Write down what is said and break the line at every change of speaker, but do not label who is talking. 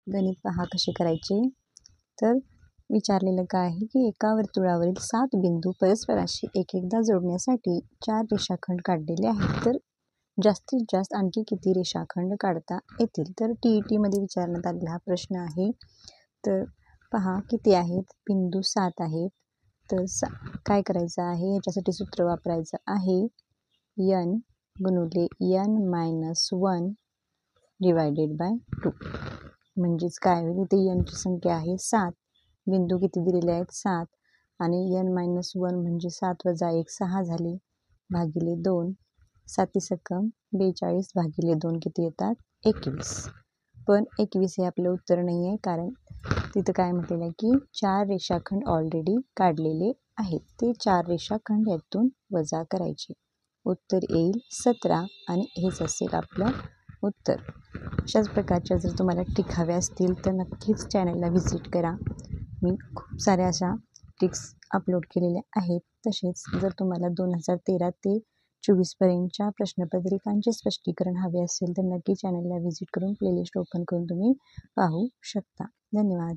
गणित पहा कसे करायचे. तर विचारलेलं काय आहे की एका वर्तुळावरील 7 बिंदू परस्पराशी एकदा जोडण्यासाठी 4 रेषाखंड काढलेले आहेत. तर जास्तीत जास्त आणखी किती रेषाखंड काढता येतील? तर TET मध्ये विचारण्यात आलेला हा प्रश्न आहे. तर पहा किती आहेत, बिंदू 7 आहेत. तर काय करायचं आहे, याच्यासाठी सूत्र वापरायचं आहे n गुणुले n-1 डिवायडेड बाय 2. म्हणजेच काय होईल, इथे n ची संख्या आहे 7, बिंदू किती दिलेले आहेत 7, आणि n-1 म्हणजे 7 वजा 1 6 झाले, भागिले 2, 7 सकम 42 भागिले 2 किती येतात 21. पण 21 हे आपलं उत्तर नाही आहे, कारण तिथं काय म्हटलेलं आहे की 4 रेषाखंड ऑलरेडी काढलेले आहेत. ते 4 रेषाखंड यातून वजा करायचे. उत्तर येईल 17 आणि हेच असेल आपलं उत्तर. अशाच प्रकारच्या जर तुम्हाला ट्रिक हव्या असतील तर नक्कीच चॅनलला व्हिजिट करा. मी खूप साऱ्या अशा ट्रिक्स अपलोड केलेल्या आहेत. तसेच जर तुम्हाला 2013 ते 24पर्यंतच्या प्रश्नपत्रिकांचे स्पष्टीकरण हवे असेल तर नक्की चॅनलला व्हिजिट करून प्लेलिस्ट ओपन करून तुम्ही पाहू शकता. धन्यवाद.